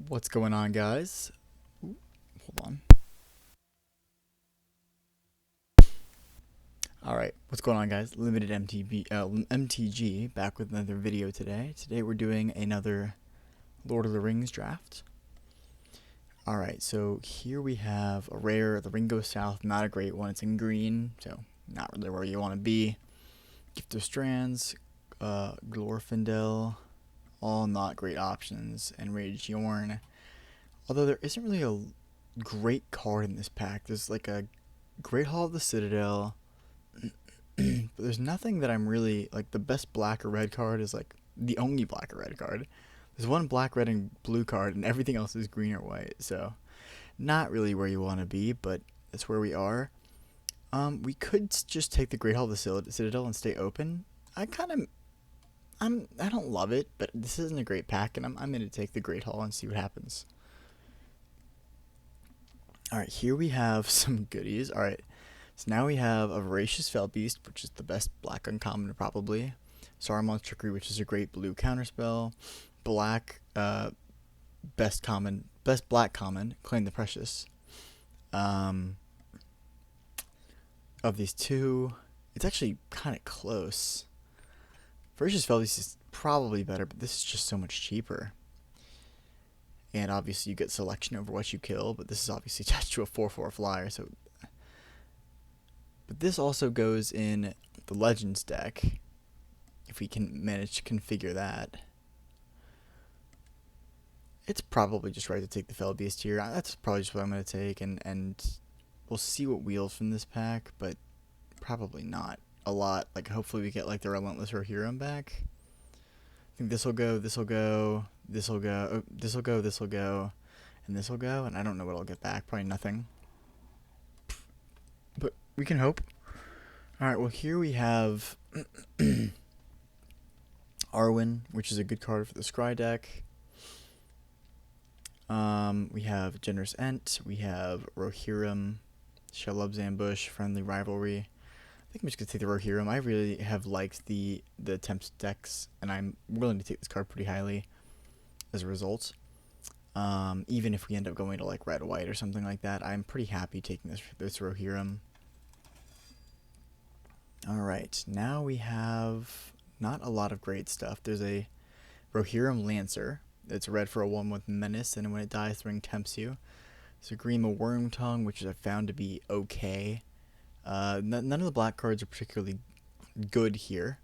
What's going on, guys? Ooh, hold on. All right, what's going on, guys? Limited MTG back with another video today. Today we're doing another Lord of the Rings draft. All right, so here we have a rare. The Ring Goes South, not a great one. It's in green, so not really where you want to be. Gift of Strands, Glorfindel, all not great options, and Rage Yorn. Although there isn't really a great card in this pack. There's like a Great Hall of the Citadel, but there's nothing that I'm really like. The best black or red card is like the only black or red card. There's one black, red, and blue card, and everything else is green or white. So not really where you want to be, but that's where we are. We could just take the Great Hall of the Citadel and stay open. I don't love it, but this isn't a great pack, and I'm gonna take the Great Hall and see what happens. Alright, here we have some goodies. Alright, so now we have a Voracious Felbeast, which is the best black uncommon probably. Saruman's Trickery, which is a great blue counterspell. Black, best black common, Claim the Precious. Of these two, it's actually kind of close. Voracious Felbeast is probably better, but this is just so much cheaper. And obviously you get selection over what you kill, but this is obviously attached to a 4/4 flyer. So, but this also goes in the Legends deck, if we can manage to configure that. It's probably just right to take the Felbeast here. That's probably just what I'm going to take, and we'll see what wheels from this pack, but probably not a lot. Like, hopefully we get like the Relentless Rohirrim back. I think this will go, this will go, this will go, oh, this will go, this will go, and this will go, and I don't know what I'll get back. Probably nothing. But we can hope. Alright, well here we have Arwen, which is a good card for the Scry deck. We have Generous Ent, we have Rohirrim, Shelob's Ambush, Friendly Rivalry. I think I'm just going to take the Rohirrim. I really have liked the Temps decks, and I'm willing to take this card pretty highly as a result. Even if we end up going to like red-white or something like that, I'm pretty happy taking this Rohirrim. Alright, now we have not a lot of great stuff. There's a Rohirrim Lancer. It's red for a 1/1 menace, and when it dies, the ring tempts you. There's a Grima Wormtongue, which I found to be okay. None of the black cards are particularly good here.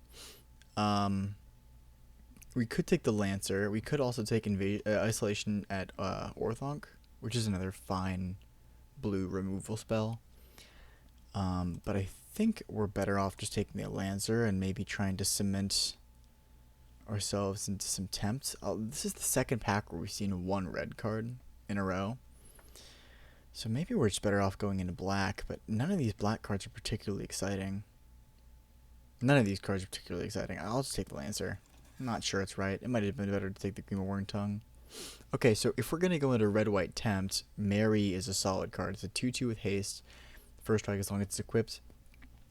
We could take the Lancer. We could also take Isolation at Orthonk, which is another fine blue removal spell. But I think we're better off just taking the Lancer and maybe trying to cement ourselves into some Tempts. This is the second pack where we've seen one red card in a row. So maybe we're just better off going into black, but none of these black cards are particularly exciting. None of these cards are particularly exciting. I'll just take the Lancer. I'm not sure it's right. It might have been better to take the Grima Wormtongue. Okay, so if we're going to go into red-white Tempt, Mary is a solid card. It's a 2/2 with haste. First strike as long as it's equipped.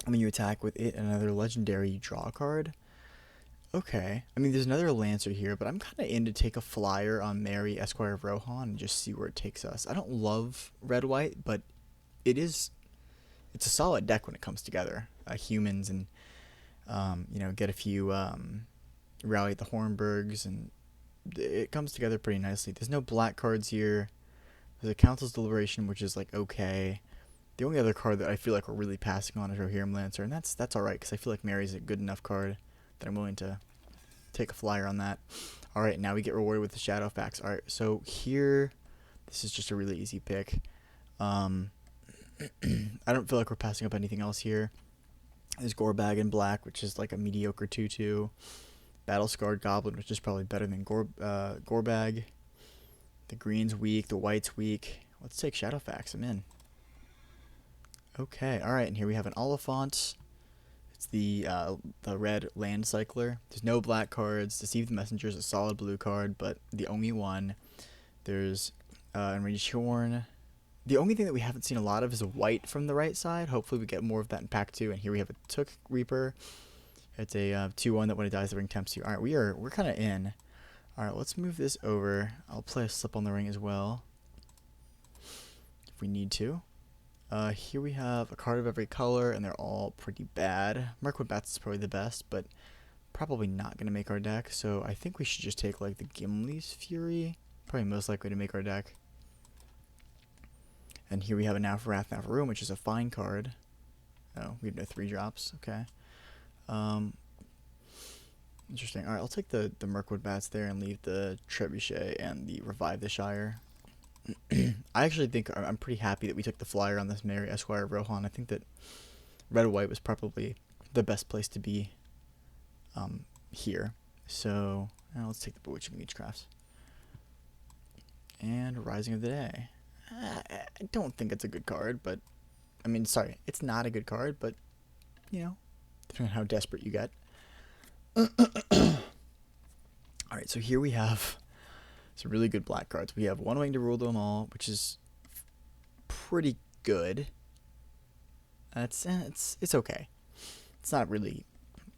And when you attack with it and another legendary, you draw a card. Okay. I mean, there's another Lancer here, but I'm kind of in to take a flyer on Mary, Esquire of Rohan, and just see where it takes us. I don't love red-white, but it's a solid deck when it comes together. Humans and, get a few, Rally at the Hornburgs, and it comes together pretty nicely. There's no black cards here. There's a Council's Deliberation, which is, like, okay. The only other card that I feel like we're really passing on is Rohirrim Lancer, and that's alright, because I feel like Mary's a good enough card that I'm willing to take a flyer on that. Alright, now we get rewarded with the Shadowfax. Alright, so here, this is just a really easy pick. I don't feel like we're passing up anything else here. There's Gorbag in black, which is like a mediocre 2/2. Battle Scarred Goblin, which is probably better than Gorbag. The green's weak, the white's weak. Let's take Shadowfax, I'm in. Okay, alright, and here we have an Oliphant. It's the red land cycler. There's no black cards. Deceive the Messenger is a solid blue card, but the only one. There's Enraged Horn. The only thing that we haven't seen a lot of is a white from the right side. Hopefully we get more of that in pack 2. And here we have a Took Reaper. It's a 2/1 that when it dies, the ring tempts you. Alright, we're kind of in. Alright, let's move this over. I'll play a Slip on the Ring as well, if we need to. Here we have a card of every color, and they're all pretty bad. Mirkwood Bats is probably the best, but probably not going to make our deck, so I think we should just take, like, the Gimli's Fury. Probably most likely to make our deck. And here we have a Now for Wrath, Now for Ruin, which is a fine card. Oh, we have no 3-drops. Okay. Interesting. Alright, I'll take the Mirkwood Bats there and leave the Trebuchet and the Revive the Shire. I actually think I'm pretty happy that we took the flyer on this Mary Esquire Rohan. I think that red-white was probably the best place to be here. So, let's take the Bewitching Leechcrafts. And Rising of the Day. I don't think it's a good card, but... I mean, sorry, it's not a good card, but, you know, depending on how desperate you get. Alright, so here we have some really good black cards. We have One Wing to Rule Them All, which is pretty good. It's okay. It's not really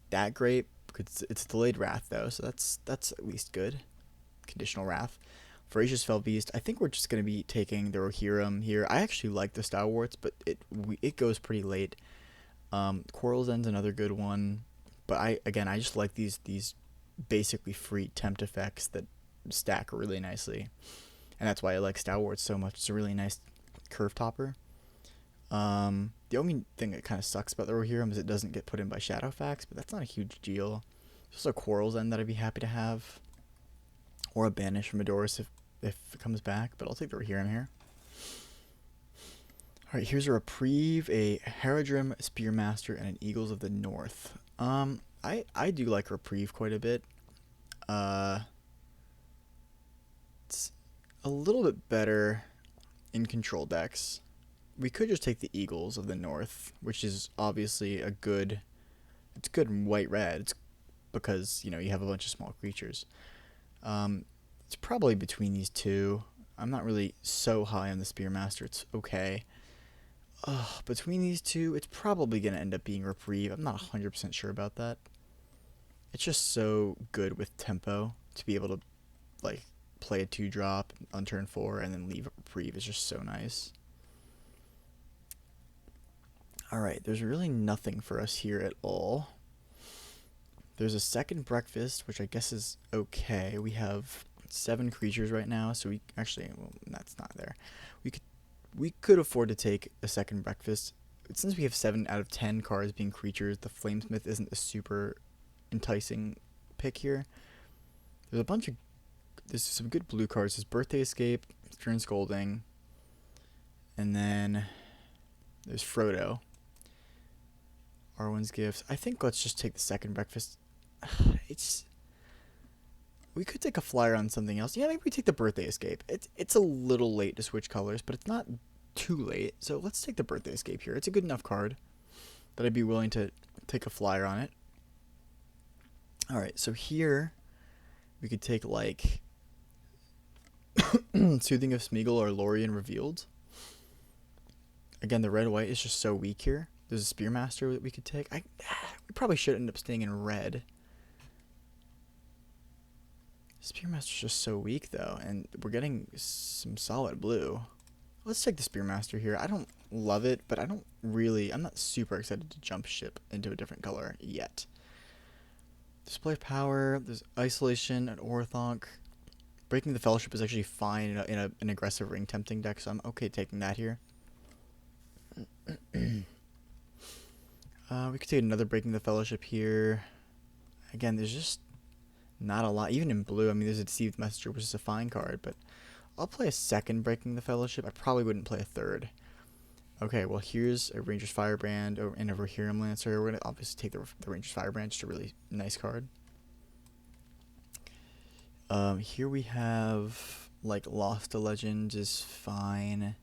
that great, because it's Delayed Wrath, though, so that's at least good. Conditional Wrath. Voracious Fell Beast. I think we're just going to be taking the Rohirrim here. I actually like the Stalwarts, but it goes pretty late. Quarrel's End's another good one. But I just like these basically free tempt effects that stack really nicely. And that's why I like Stalwarts so much. It's a really nice curve topper. The only thing that kind of sucks about the Rohirrim is it doesn't get put in by Shadowfax, but that's not a huge deal. There's also a Quarrel's End that I'd be happy to have. Or a Banish from Adoris if it comes back, but I'll take the Rohirrim here. Alright, here's a Reprieve, a Haradrim Spearmaster, and an Eagles of the North. I do like Reprieve quite a bit. It's a little bit better in control decks. We could just take the Eagles of the North, which is obviously it's good in white-red. It's because, you know, you have a bunch of small creatures. It's probably between these two. I'm not really so high on the Spearmaster. It's okay. Between these two, it's probably going to end up being Reprieve. I'm not 100% sure about that. It's just so good with tempo to be able to, like, play a 2-drop on turn 4 and then leave a Reprieve. It's just so nice. Alright, there's really nothing for us here at all. There's a second Breakfast, which I guess is okay. We have 7 creatures right now, so we actually, well, that's not there. We could afford to take a second Breakfast. Since we have 7 out of 10 cards being creatures, the Flamesmith isn't a super enticing pick here. There's some good blue cards. There's Birthday Escape, Stern Scolding, and then there's Frodo. Arwen's Gifts. I think let's just take the second Breakfast. We could take a flyer on something else. Yeah, maybe we take the Birthday Escape. It's a little late to switch colors, but it's not too late. So let's take the Birthday Escape here. It's a good enough card that I'd be willing to take a flyer on it. Alright, so here we could take, like, Soothing of Smeagol or Lorien Revealed. Again, the red-white is just so weak here. There's a Spearmaster that we could take. We probably should end up staying in red. Spearmaster's just so weak, though, and we're getting some solid blue. Let's take the Spearmaster here. I don't love it, but I'm not super excited to jump ship into a different color yet. Display of Power, there's Isolation and Orthonk. Breaking the Fellowship is actually fine in an aggressive ring tempting deck, so I'm okay taking that here. We could take another Breaking the Fellowship here. Again, there's just not a lot. Even in blue, I mean, there's a Deceived Messenger, which is a fine card, but I'll play a second Breaking the Fellowship. I probably wouldn't play a third. Okay, well, here's a Ranger's Firebrand and a Rohirrim Lancer. We're going to obviously take the Ranger's Firebrand, just a really nice card. Here we have, like, Lost to Legends is fine.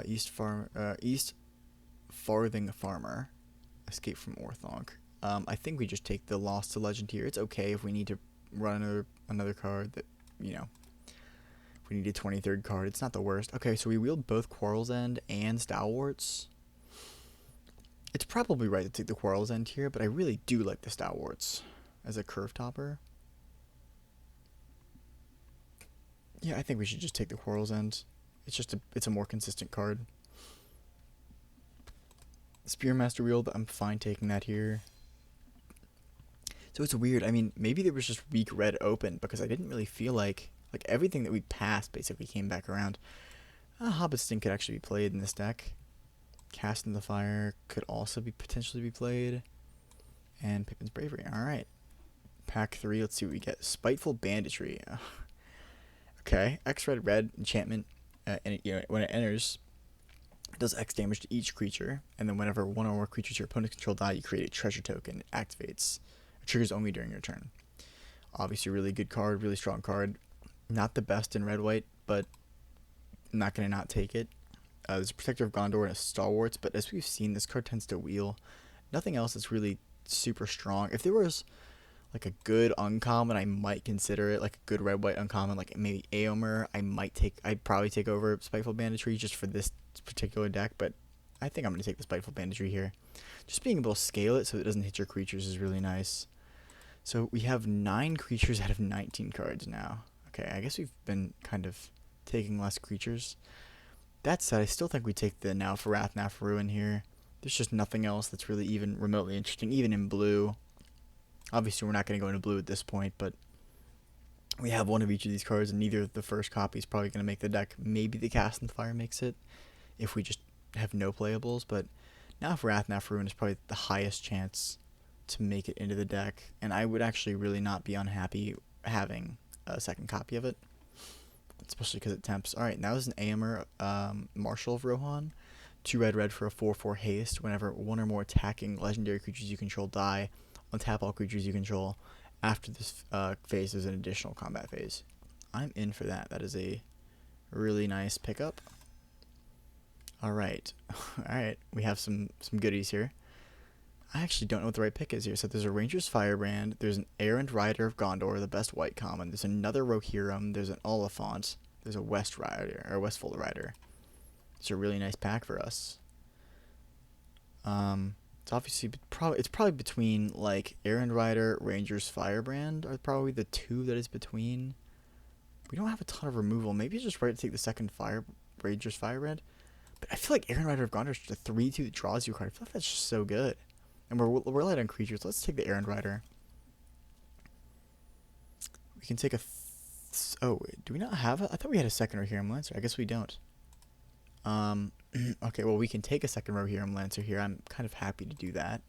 East Farthing Farmer. Escape from Orthonk. I think we just take the Lost to Legend here. It's okay if we need to run another card that, you know, if we need a 23rd card. It's not the worst. Okay, so we wield both Quarrel's End and Stalwarts. It's probably right to take the Quarrel's End here, but I really do like the Stalwarts as a curve topper. Yeah, I think we should just take the Quarrel's End. It's a more consistent card. Spearmaster Wield, I'm fine taking that here. So it's weird. I mean, maybe there was just weak red open because I didn't really feel like everything that we passed basically came back around. Hobbit Sting could actually be played in this deck. Cast in the Fire could also be potentially be played. And Pippin's Bravery. Alright. Pack 3, let's see what we get. Spiteful Banditry. Okay. X red enchantment. When it enters, it does X damage to each creature. And then whenever one or more creatures your opponents control die, you create a treasure token. It activates. It triggers only during your turn. Obviously, really good card, really strong card. Not the best in red-white, but I'm not going to not take it. There's a Protector of Gondor and a Stalwarts, but as we've seen, this card tends to wheel. Nothing else that's really super strong. If there was like a good uncommon, I might consider it. Like a good red-white uncommon, like maybe Aomer, I'd probably take over Spiteful Banditry just for this particular deck, but I think I'm going to take the Spiteful Banditry here. Just being able to scale it so it doesn't hit your creatures is really nice. So we have 9 creatures out of 19 cards now. Okay, I guess we've been kind of taking less creatures. That said, I still think we take the Now for Wrath, Now for Ruin here. There's just nothing else that's really even remotely interesting, even in blue. Obviously, we're not going to go into blue at this point, but we have one of each of these cards, and neither of the first copy is probably going to make the deck. Maybe the Cast in the Fire makes it, if we just have no playables, but Now for Wrath, Now for Ruin is probably the highest chance to make it into the deck, and I would actually really not be unhappy having a second copy of it, especially because it tempts. Alright, now there's an Aomer, Marshal of Rohan. 2 red for a 4/4 haste. Whenever one or more attacking legendary creatures you control die, untap all creatures you control. After this phase, there's an additional combat phase. I'm in for that. That is a really nice pickup. Alright. Alright, we have some goodies here. I actually don't know what the right pick is here. So there's a Ranger's Firebrand, there's an Errant Rider of Gondor, the best white common, there's another Rohirrim, there's an Oliphant, there's a Westfold Rider. It's a really nice pack for us. It's obviously probably between like Errant Rider, Ranger's Firebrand are probably the two that is between. We don't have a ton of removal. Maybe it's just right to take the second Ranger's Firebrand. But I feel like Errant Rider of Gondor is just a 3/2 that draws you a card. I feel like that's just so good. And we're light on creatures. Let's take the Errant Rider. We can take oh, do we not have I thought we had a second Rohirrim Lancer. I guess we don't. Okay, well, we can take a second Rohirrim Lancer here. I'm kind of happy to do that.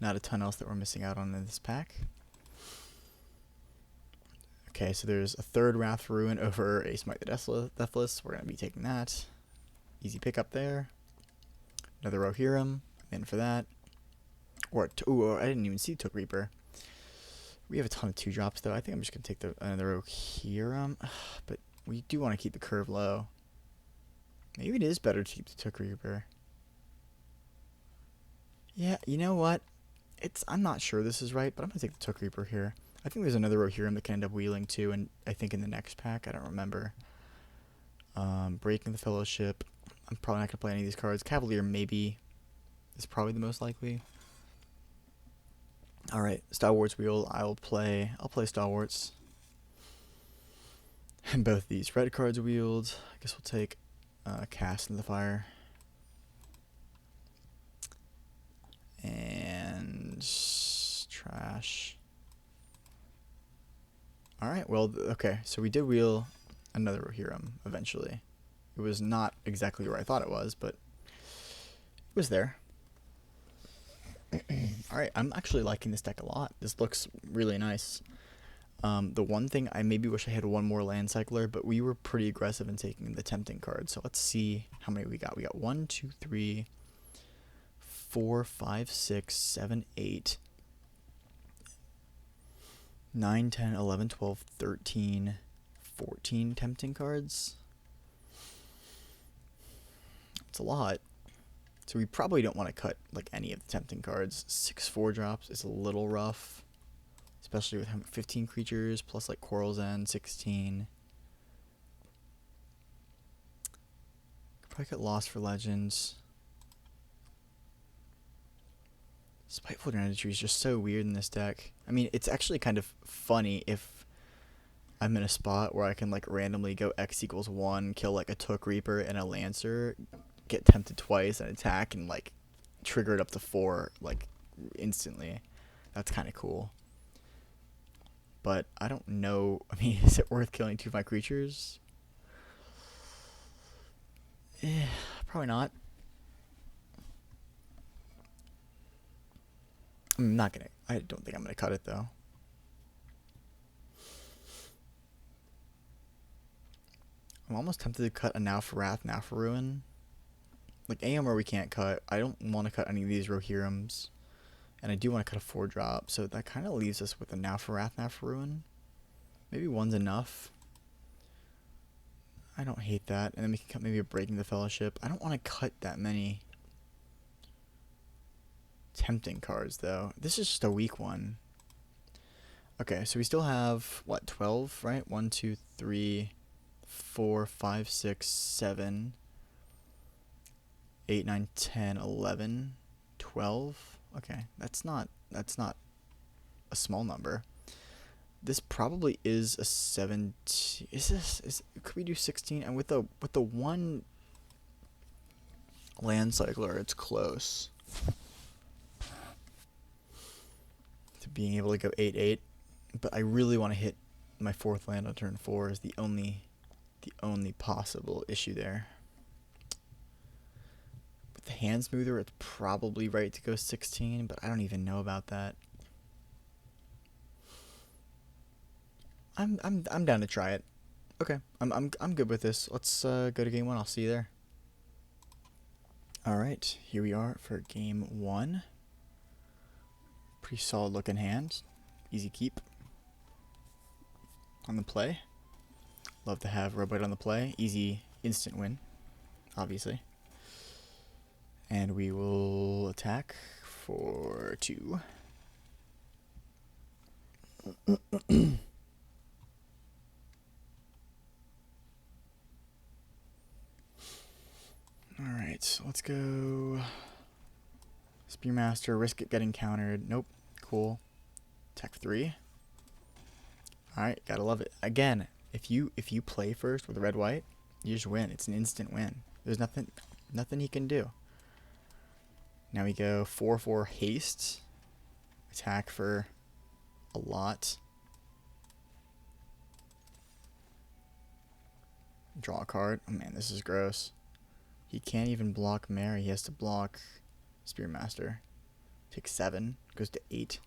Not a ton else that we're missing out on in this pack. Okay, so there's a third Wrath for Ruin over a Smite the Deathless. We're going to be taking that. Easy pickup there. Another Rohirrim. I'm in for that. Or I didn't even see Took Reaper. We have a ton of 2-drops, though. I think I'm just going to take another Rohirrim. But we do want to keep the curve low. Maybe it is better to keep the Took Reaper. Yeah, you know what? I'm not sure this is right, but I'm going to take the Took Reaper here. I think there's another Rohirrim that can end up wheeling too, and I think in the next pack. I don't remember. Breaking the Fellowship. I'm probably not going to play any of these cards. Cavalier maybe is probably the most likely. Alright, Stalwarts wheel. I'll play Stalwarts. And both these red cards wheeled. I guess we'll take Cast in the Fire. And trash. Alright, well, okay, so we did wheel another Rohirrim eventually. It was not exactly where I thought it was, but it was there. Alright, I'm actually liking this deck a lot. This looks really nice. The one thing, I maybe wish I had one more Land Cycler, but we were pretty aggressive in taking the Tempting card. So let's see how many we got. We got 1, 2, 3, 4, 5, 6, 7, 8, 9, 10, 11, 12, 13, 14 Tempting cards. It's a lot. So we probably don't want to cut like any of the Tempting cards. 6 4-drops is a little rough, especially with 15 creatures plus like Quarrel's End, 16. Could probably cut Lost for Legends. Spiteful Banditry is just so weird in this deck. I mean, it's actually kind of funny if I'm in a spot where I can like randomly go X equals 1, kill like a Took Reaper and a Lancer, get tempted twice and attack and like trigger it up to 4 like instantly. That's kind of cool. But I don't know. I mean, is it worth killing 2 of my creatures? Probably not. I'm not gonna. I don't think I'm gonna cut it though. I'm almost tempted to cut a Now for Wrath, Now for Ruin. Like AMR we can't cut. I don't want to cut any of these Rohirrims. And I do want to cut a 4-drop, so that kind of leaves us with a Now for Wrath, Now for Ruin. Maybe 1's enough. I don't hate that. And then we can cut maybe a Breaking the Fellowship. I don't want to cut that many tempting cards, though. This is just a weak one. Okay, so we still have, what, 12, right? 1, 2, 3, 4, 5, 6, 7, 8, 9, 10, 11, 12. Okay, that's not a small number. This probably is a 17. Could we do 16? And with the one land cycler, it's close to being able to go 8/8. But I really want to hit my 4th land on turn 4 is the only possible issue there. With the hand smoother, it's probably right to go 16, but I don't even know about that. I'm down to try it. Okay, I'm good with this. Let's go to game 1. I'll see you there. All right, here we are for game 1. Pretty solid looking hand. Easy keep. On the play. Love to have Robot on the play. Easy instant win, obviously. And we will attack for 2. Alright, let's go Spearmaster, risk it getting countered. Nope. Cool. Attack 3. Alright, gotta love it. Again, if you play first with red white, you just win. It's an instant win. There's nothing he can do. Now we go 4/4 haste. Attack for a lot. Draw a card. Oh man, this is gross. He can't even block Mary. He has to block Spearmaster. Takes 7. Goes to 8.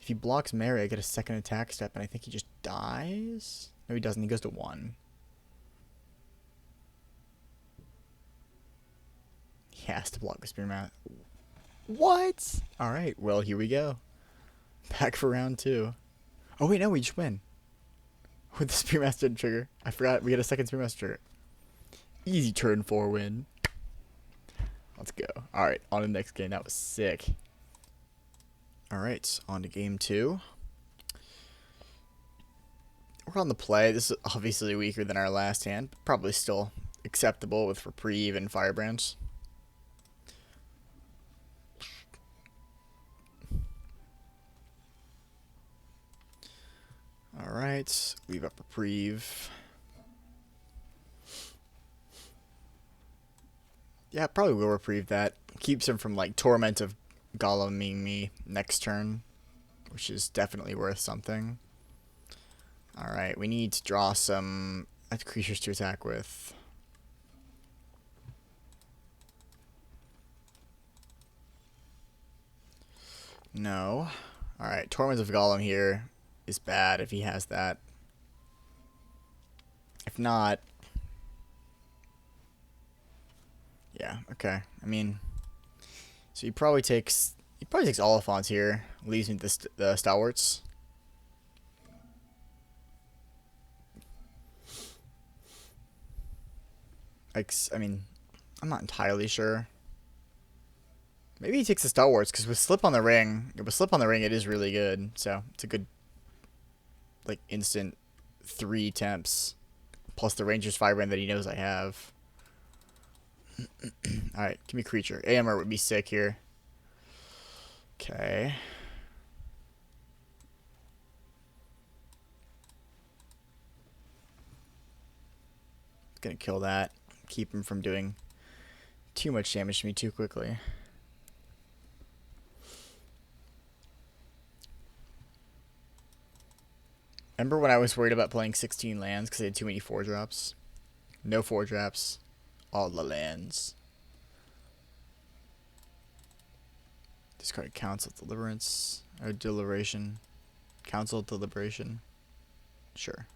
If he blocks Mary, I get a second attack step, and I think he just dies? No, he doesn't. He goes to 1. He has to block the Spearmaster. What? Alright, well, here we go. Back for round 2. Oh, wait, no, we just win. With the Spearmaster trigger. I forgot we get a second Spearmaster trigger. Easy turn 4 win. Let's go. Alright, on to the next game. That was sick. Alright, on to game 2. We're on the play. This is obviously weaker than our last hand. But probably still acceptable with Reprieve and Firebrands. Alright, leave up Reprieve. Yeah, probably will Reprieve that. Keeps him from, like, Torment of Goleming me next turn, which is definitely worth something. Alright, we need to draw some creatures to attack with. No. Alright, Torment of Golem here is bad if he has that. If not... Yeah, okay. I mean... So he probably takes Oliphants here. Leaves me the Stalwarts. I mean, I'm not entirely sure. Maybe he takes the Stalwarts, because with Slip on the Ring, it is really good. So, it's a good, like, instant 3 temps. Plus the Ranger's Firebrand that he knows I have. Alright, give me creature. AMR would be sick here. Okay. gonna kill that. Keep him from doing too much damage to me too quickly. Remember when I was worried about playing 16 lands because I had too many 4-drops? No 4-drops. All the lands. Discard Council Deliverance. Or Deliberation. Council Deliberation. Sure.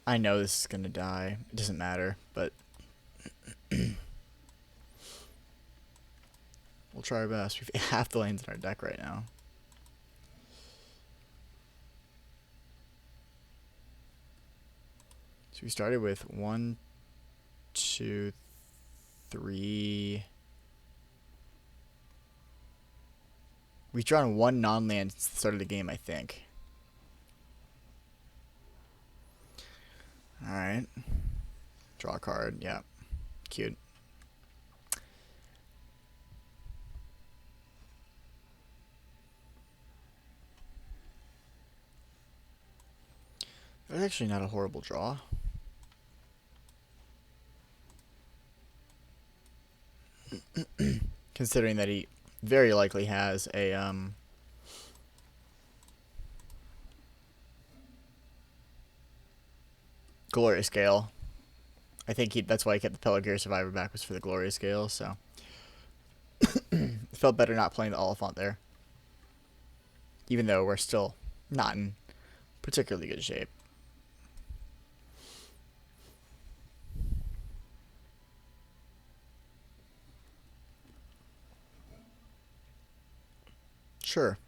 I know this is gonna die. It doesn't matter, but we'll try our best. We have half the lanes in our deck right now. So we started with 1, 2, 3. We've drawn 1 non-land since the start of the game, I think. Alright. Draw a card, yeah. Cute. That's actually not a horrible draw. Considering that he very likely has a Glorious Gale. I think that's why he kept the Pelagir Survivor back, was for the Glorious Gale, so it felt better not playing the Oliphant there. Even though we're still not in particularly good shape. Sure.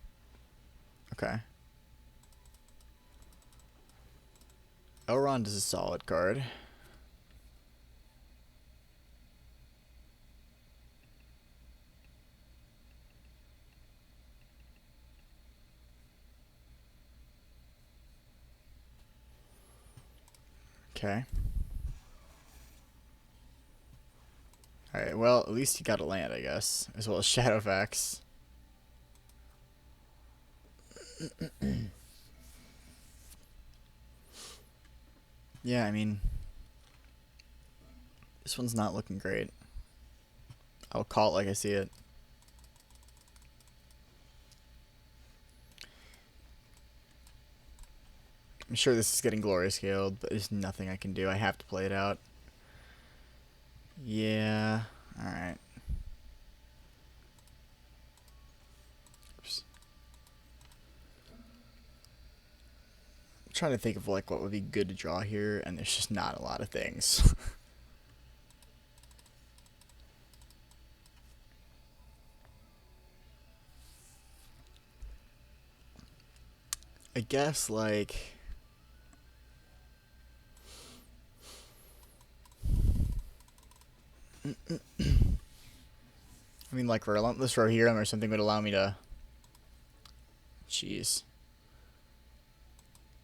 Okay. Elrond is a solid card. Okay. Alright, well, at least he got a land, I guess. As well as Shadowfax. Yeah, I mean, this one's not looking great. I'll call it like I see it. I'm sure this is getting Glorious Scaled, but there's nothing I can do. I have to play it out. Yeah, alright. Oops. I'm trying to think of like what would be good to draw here, and there's just not a lot of things. I guess like I mean, like, Relentless Rohirrim or something would allow me to... Jeez.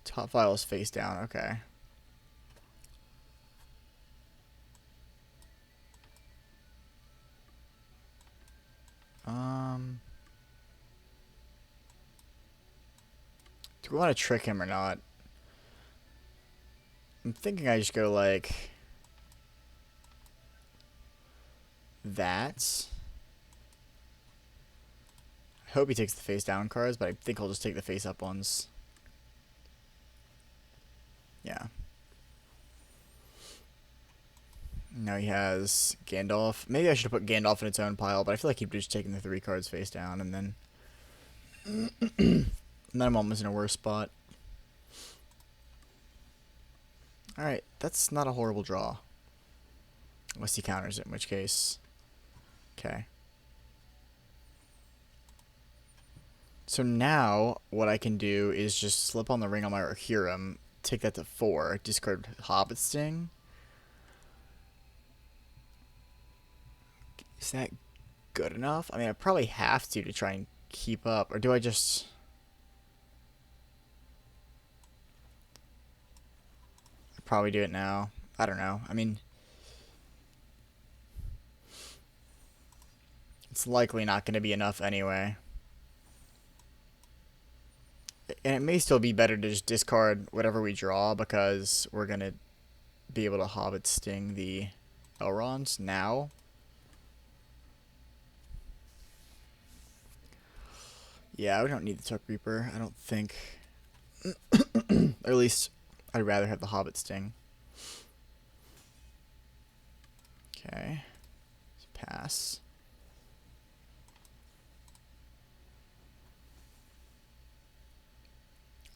Top file is face down, okay. Do we want to trick him or not? I'm thinking I just go, like... that. I hope he takes the face down cards, but I think he'll just take the face up ones. Yeah. Now he has Gandalf. Maybe I should have put Gandalf in its own pile, but I feel like he'd just taken the 3 cards face down, and then... and then I'm almost in a worse spot. Alright, that's not a horrible draw. Unless he counters it, in which case... Okay. So now, what I can do is just slip on the ring on my Rohirrim, take that to 4, discard Hobbit Sting. Is that good enough? I mean, I probably have to try and keep up, or do I just... I'd probably do it now. I don't know. I mean... It's likely not going to be enough anyway. And it may still be better to just discard whatever we draw because we're going to be able to Hobbit Sting the Elrons now. Yeah, we don't need the Tuck Reaper, I don't think. Or at least, I'd rather have the Hobbit Sting. Okay. Pass.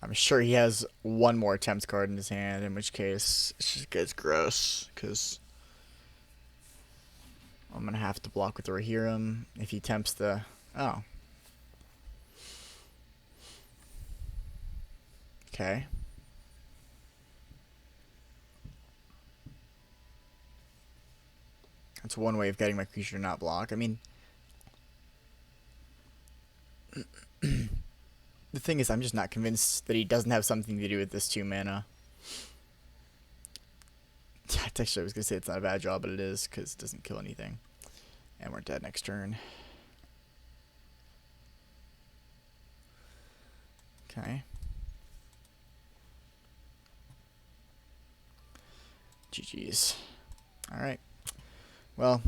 I'm sure he has one more attempt card in his hand, in which case it just gets gross, because I'm going to have to block with the Rohirrim if he attempts the... Oh. Okay. That's one way of getting my creature to not block. I mean... The thing is, I'm just not convinced that he doesn't have something to do with this 2 mana. Actually, I was going to say it's not a bad job, but it is, because it doesn't kill anything. And we're dead next turn. Okay. GG's. Alright. Well,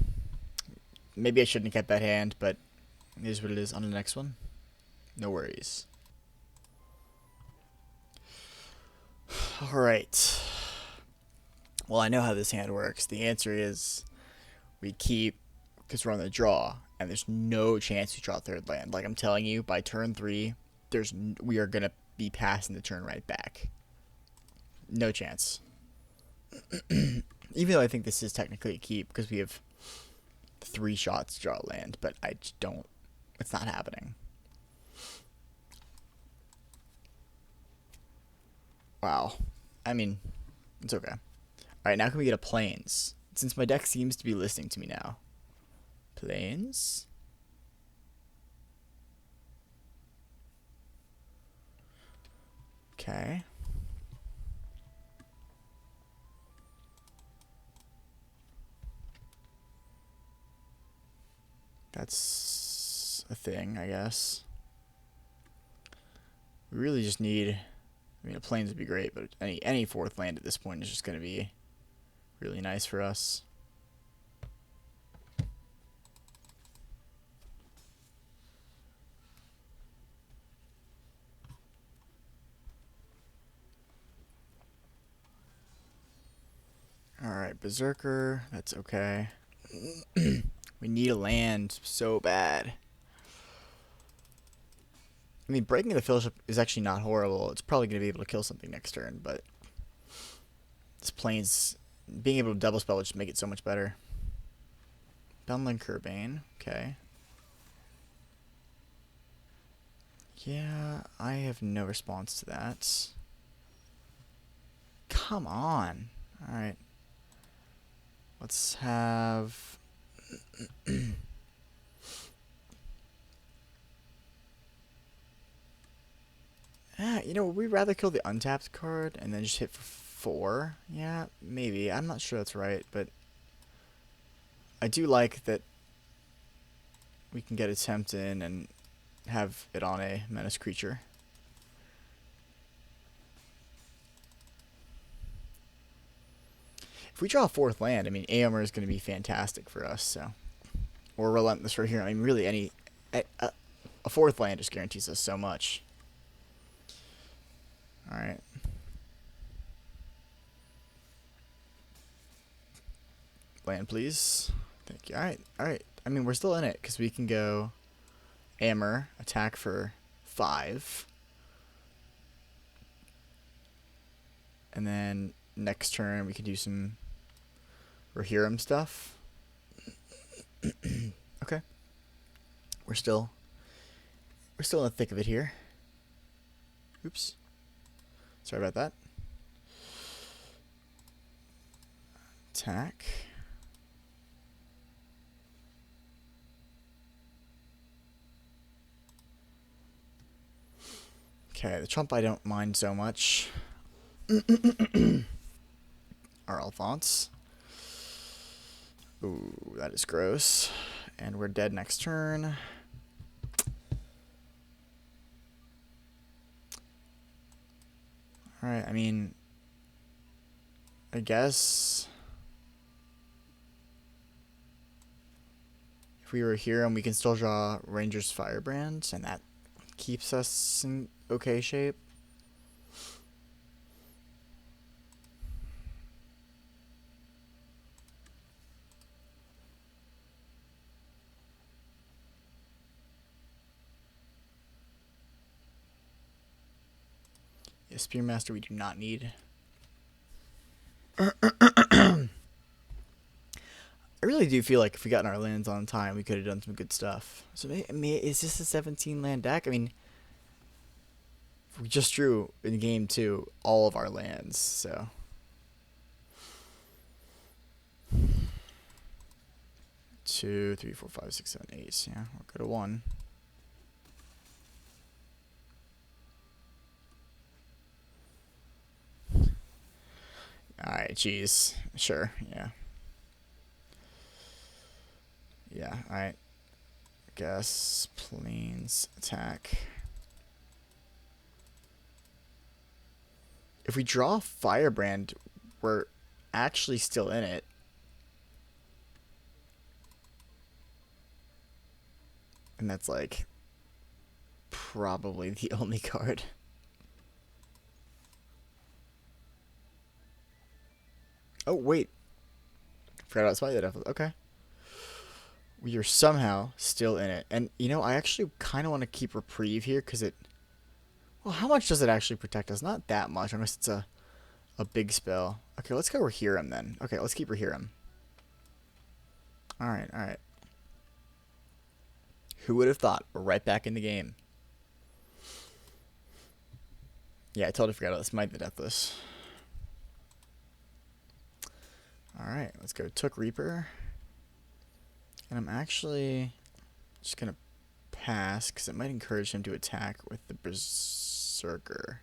maybe I shouldn't have kept that hand, but it is what it is. On the next one. No worries. Alright. Well, I know how this hand works. The answer is we keep, because we're on the draw, and there's no chance we draw a third land. Like I'm telling you, by turn 3, we are going to be passing the turn right back. No chance. Even though I think this is technically a keep, because we have 3 shots to draw a land, but I just don't, it's not happening. Wow. I mean, it's okay. Alright, now can we get a Plains? Since my deck seems to be listening to me now. Plains? Okay. That's a thing, I guess. We really just need... I mean, a Plains would be great, but any 4th land at this point is just going to be really nice for us. Alright, Berserker, that's okay. We need a land so bad. I mean, breaking the Fellowship is actually not horrible. It's probably going to be able to kill something next turn, but this Plains, being able to double spell would just make it so much better. Dunlin Curbane, okay. Yeah, I have no response to that. Come on. Alright. Let's have... you know, would we rather kill the untapped card and then just hit for 4? Yeah, maybe. I'm not sure that's right, but I do like that we can get attempt in and have it on a menace creature. If we draw a 4th land, I mean, Aomer is going to be fantastic for us, so... Or Relentless right here. I mean, really, a 4th land just guarantees us so much. Alright. Land, please. Thank you. Alright, alright. I mean, we're still in it, because we can go Aomer, attack for 5. And then next turn, we can do some Rohirrim stuff. Okay. We're still in the thick of it here. Oops. Sorry about that. Attack. Okay, the Trump I don't mind so much. Our Alphonse. Ooh, that is gross. And we're dead next turn. Alright, I mean, I guess if we were here and we can still draw Ranger's Firebrand, and that keeps us in okay shape. Yeah, Spearmaster we do not need. I really do feel like if we got our lands on time, we could have done some good stuff. So, I mean, is this a 17 land deck? I mean, we just drew in game 2 all of our lands, so. 2, 3, 4, 5, 6, 7, 8. Yeah, we'll go to 1. Alright, geez. Sure, yeah. Yeah, alright. Guess planes attack. If we draw Firebrand, we're actually still in it. And that's like probably the only card. Oh, wait. Forgot about Spy the Devil. Okay. We are somehow still in it. And, you know, I actually kind of want to keep Reprieve here because it... Well, how much does it actually protect us? Not that much, unless it's a big spell. Okay, let's go Rehearum then. Okay, let's keep Rehearum. Alright, alright. Who would have thought? We're right back in the game. Yeah, I totally forgot about Smite the Deathless. Alright, let's go Took Reaper. And I'm actually just going to pass because it might encourage him to attack with the Berserker.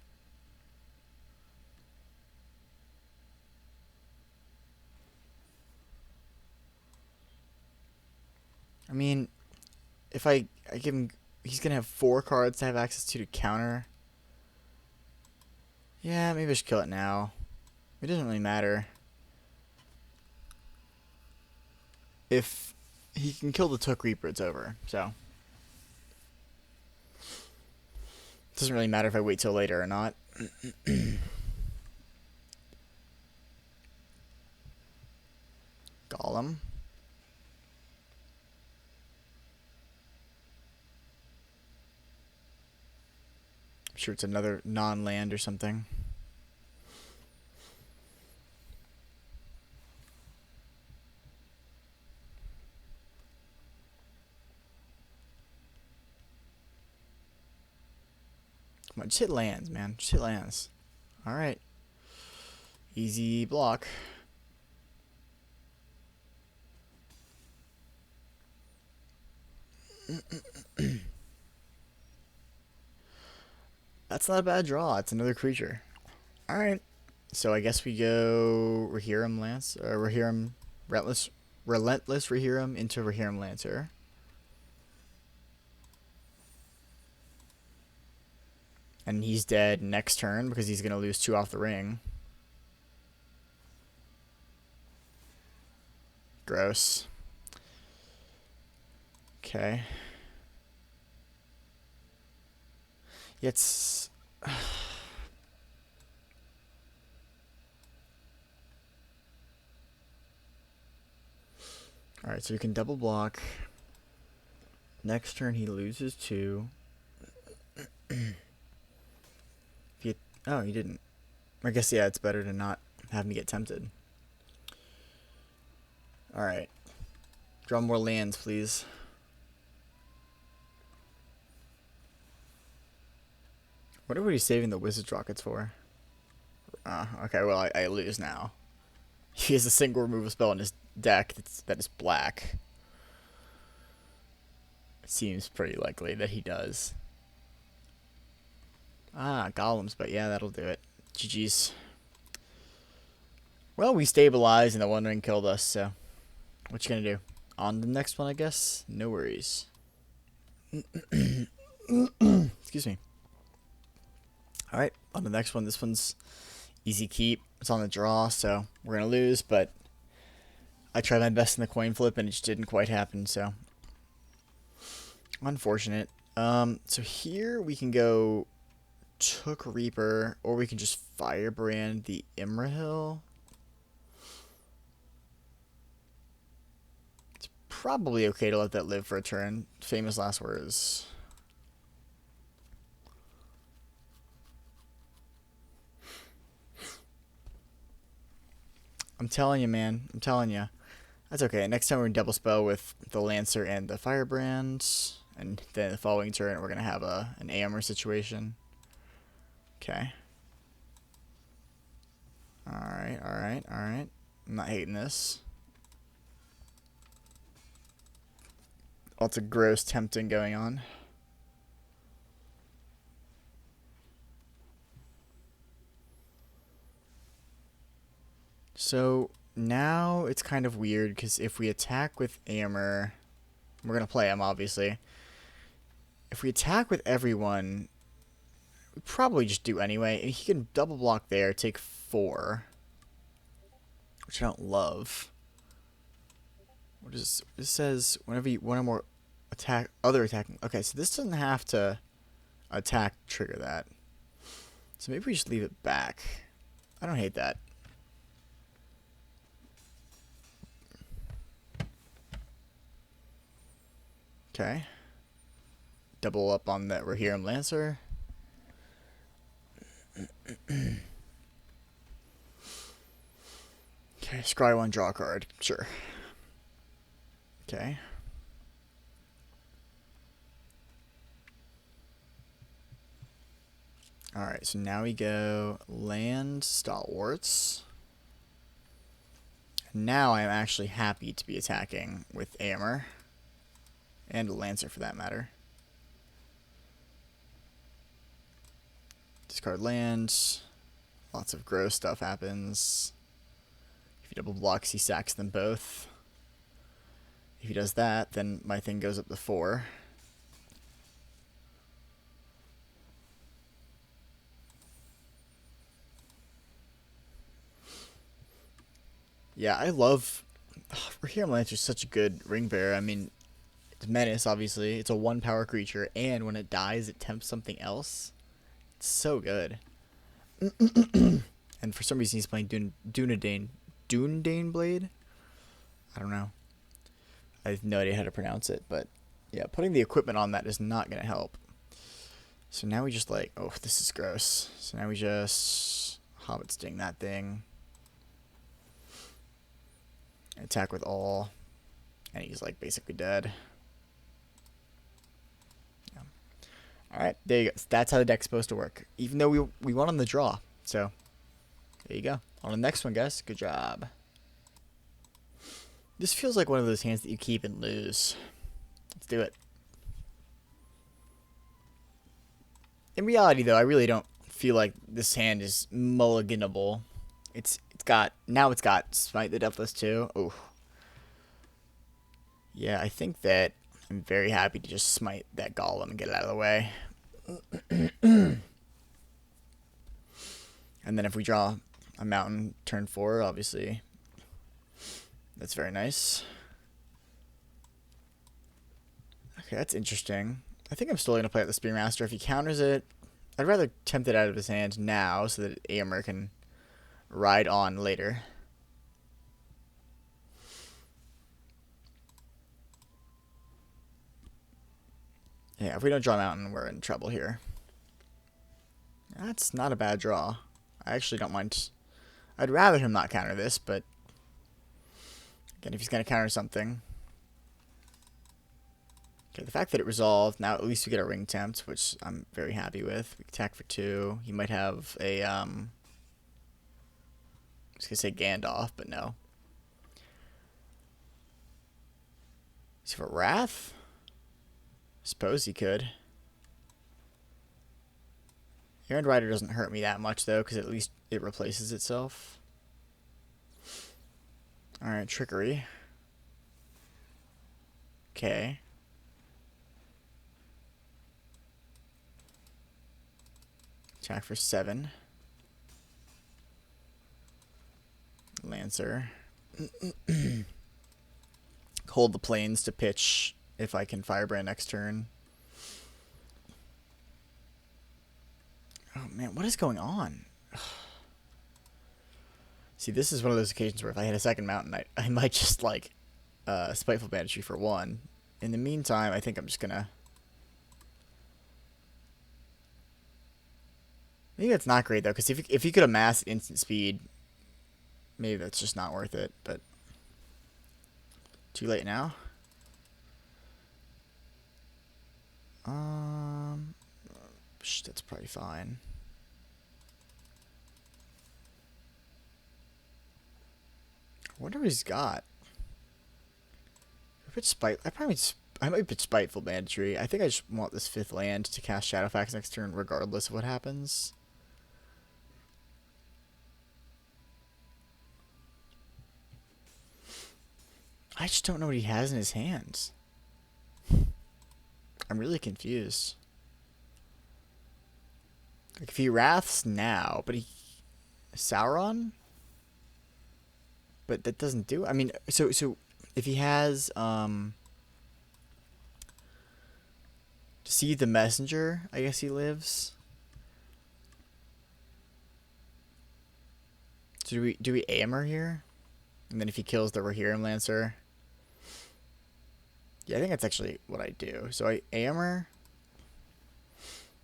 I mean, if I give him... He's going to have 4 cards to have access to counter. Yeah, maybe I should kill it now. It doesn't really matter. If he can kill the Took Reaper, it's over. So it doesn't really matter if I wait till later or not. Golem. I'm sure it's another non-land or something. Come on, just hit lands, man. Just hit lands. Alright. Easy block. That's not a bad draw. It's another creature. Alright. So I guess we go Rehearum Lance, Rehearum Relentless Rehearum into Rehearum Lancer. And he's dead next turn because he's going to lose 2 off the ring. Gross. Okay. It's... Alright, so you can double block. Next turn he loses 2. Oh, he didn't. I guess, yeah, it's better to not have me get tempted. Alright. Draw more lands, please. What are we saving the Wizard's Rockets for? Okay, well, I lose now. He has a single removal spell in his deck that is black. It seems pretty likely that he does. Golems, but yeah, that'll do it. GG's. Well, we stabilized and the One Ring killed us, so what you gonna do? On the next one, I guess? No worries. Excuse me. Alright, On the next one, this one's easy keep. It's on the draw, so we're going to lose, but I tried my best in the coin flip and it just didn't quite happen, so unfortunate. So here we can go Took Reaper, or we can just Firebrand the Imrahil. It's probably okay to let that live for a turn. Famous last words. I'm telling you, man. I'm telling you. That's okay. Next time we're going to double spell with the Lancer and the Firebrand. And then the following turn we're going to have an Amber situation. Okay. Alright, alright, alright. I'm not hating this. Lots of gross tempting going on. So now it's kind of weird because if we attack with Amber, we're going to play him obviously. If we attack with everyone, we probably just do anyway. And he can double block there, take 4. Which I don't love. What is this? Says whenever you one or more other attacking. Okay, so this doesn't have to attack trigger that. So maybe we just leave it back. I don't hate that. Okay. Double up on that Rohirrim Lancer. Okay, scry 1, draw a card. Sure. Okay. Alright, so now we go land Stalwarts. Now I'm actually happy to be attacking with Amber. And a Lancer for that matter. Discard lands. Lots of gross stuff happens. If he double blocks, he sacks them both. If he does that, then my thing goes up to 4. Yeah, I love... Rohirrim Lancer is such a good ring bearer. I mean, it's Menace, obviously. It's a 1-power creature, and when it dies, it tempts something else. It's so good. And for some reason, he's playing Dunedain Blade? I don't know. I have no idea how to pronounce it, but yeah, putting the equipment on that is not going to help. So now we just like, oh, this is gross. So now we just Hobbit Sting that thing. Attack with all. And he's like basically dead. Yeah. Alright, there you go. That's how the deck's supposed to work. Even though we won on the draw. So, there you go. On the next one, guys. Good job. This feels like one of those hands that you keep and lose. Let's do it. In reality, though, I really don't feel like this hand is mulliganable. It's got Smite the Deathless too. Oh. Yeah, I think that I'm very happy to just smite that Golem and get it out of the way. And then if we draw a mountain turn 4, obviously, that's very nice. Okay, that's interesting. I think I'm still going to play out the Spearmaster. If he counters it, I'd rather tempt it out of his hand now so that Aomer can ride on later. Yeah, if we don't draw a mountain, we're in trouble here. That's not a bad draw. I actually don't mind. I'd rather him not counter this, but again, if he's going to counter something. Okay, the fact that it resolved, now at least we get a ring tempt, which I'm very happy with. We attack for 2. He might have a, I was going to say Gandalf, but no. Is he for Wrath? Suppose he could. Errand Rider doesn't hurt me that much, though, because at least it replaces itself. Alright, Trickery. Okay. Attack for 7. Lancer. Hold the planes to pitch if I can Firebrand next turn. Oh man, what is going on? See, this is one of those occasions where if I hit a second mountain, I might just like Spiteful Banditry for 1. In the meantime, I think I'm just gonna... Maybe that's not great though, because if you could amass instant speed, maybe that's just not worth it, but... Too late now? That's probably fine. I wonder what he's got. I might pitch Spiteful Banditry. I think I just want this 5th land to cast Shadowfax next turn regardless of what happens. I just don't know what he has in his hands. I'm really confused. Like if he Wraths now, but he... Sauron? But that doesn't do... I mean, so if he has... Deceive the Messenger, I guess he lives. So do we Amber here? And then if he kills the Rohirrim Lancer... Yeah, I think that's actually what I do. So I Amber...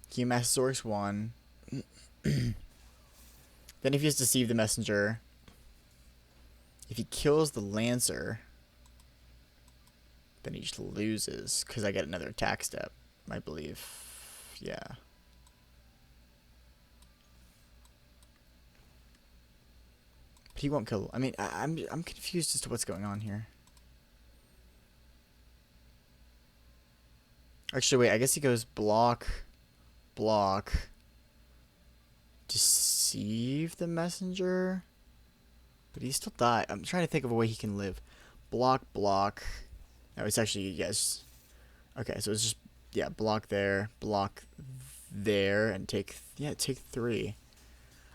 Keymastersaurus 1. Then if he has Deceive the Messenger... If he kills the Lancer... Then he just loses, because I get another attack step, I believe. Yeah. But he won't kill... I mean, I'm confused as to what's going on here. Actually, wait, I guess he goes block, Deceive the Messenger? But he still died. I'm trying to think of a way he can live. Block. No, it's actually, yes. Okay, so it's just, yeah, block there, and take 3.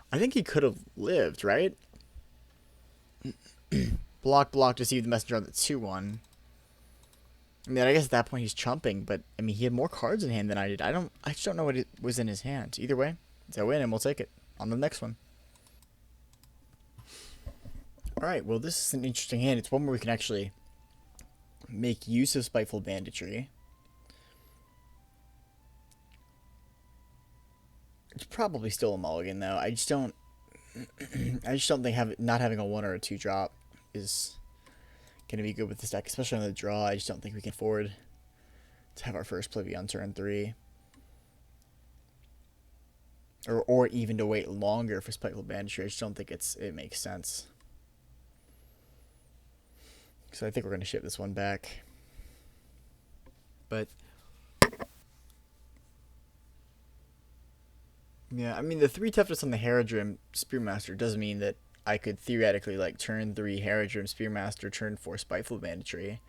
I think he could have lived, right? block, Deceive the Messenger on the 2-1. I mean, I guess at that point he's chumping, but, I mean, he had more cards in hand than I did. I just don't know what was in his hand. Either way, it's a win, and we'll take it. On the next one. Alright, well, this is an interesting hand. It's one where we can actually make use of Spiteful Banditry. It's probably still a mulligan, though. I just don't think not having a 1 or a 2 drop is gonna be good with this deck, especially on the draw. I just don't think we can afford to have our first play be on turn 3, or even to wait longer for Spiteful Banditry. I just don't think it makes sense. So I think we're gonna ship this one back. But yeah, I mean, the 3 toughness on the Haradrim Spearmaster does mean that I could theoretically, like, turn 3 Haradrim Spearmaster, turn 4 Spiteful Banditry.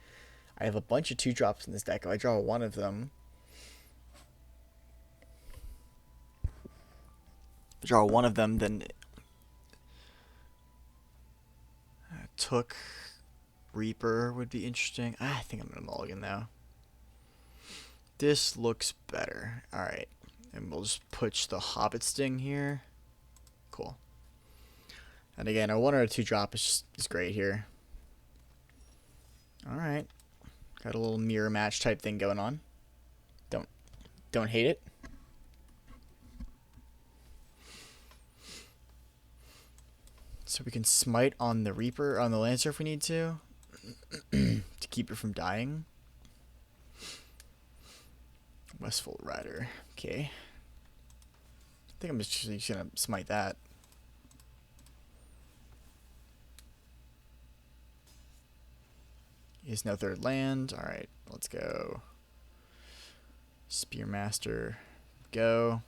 I have a bunch of 2 drops in this deck. If I draw one of them, then Took Reaper would be interesting. I think I'm gonna mulligan though. This looks better. Alright. And we'll just push the Hobbit Sting here. Cool. And again, a 1 or a 2 drop is great here. Alright. Got a little mirror match type thing going on. Don't hate it. So we can smite on the Reaper, on the Lancer if we need to keep it from dying. Westfold Rider. Okay. I think I'm just gonna smite that. He has no 3rd land. Alright, let's go. Spearmaster. Go.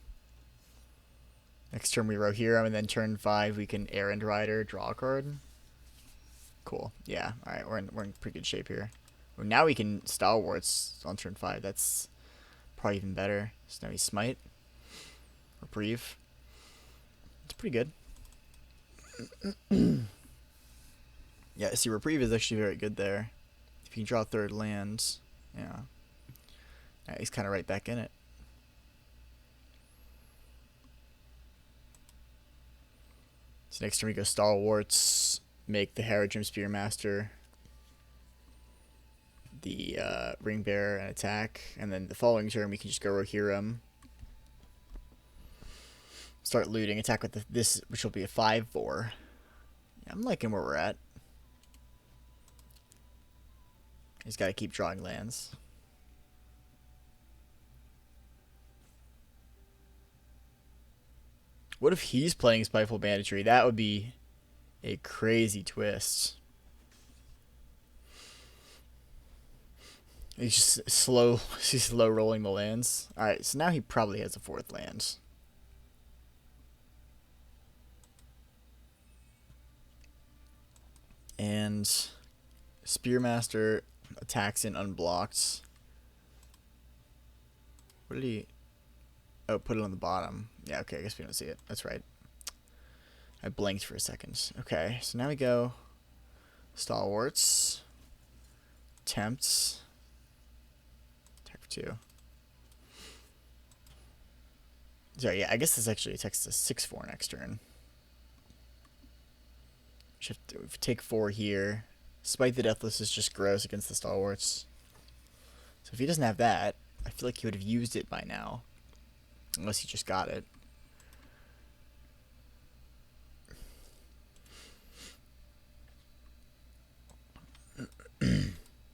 Next turn we Rohirrim, and then turn 5 we can Errand Rider, draw a card. Cool. Yeah. Alright, we're in pretty good shape here. Well, now we can Stalwarts on turn 5. That's probably even better. So now we Smite. Reprieve. pretty good. Yeah, see, Reprieve is actually very good there. If you can draw third lands, yeah. Yeah, he's kind of right back in it. So next turn we go Stalwarts, make the Haradrim Spearmaster the Ring Bearer and attack, and then the following turn we can just go Rohirrim, start looting, attack with this, which will be a 5/4. Yeah, I'm liking where we're at. He's got to keep drawing lands. What if he's playing Spiteful Banditry? That would be a crazy twist. He's just he's slow rolling the lands. Alright, so now he probably has a 4th land. And Spearmaster attacks in unblocked. What did he... Oh, put it on the bottom. Yeah, okay, I guess we don't see it. That's right. I blinked for a second. Okay, so now we go Stalwarts. Tempts. Attack for 2. Sorry, yeah, I guess this actually attacks to 6/4 next turn. If we take 4 here. Spite the Deathless is just gross against the Stalwarts. So if he doesn't have that, I feel like he would have used it by now. Unless he just got it.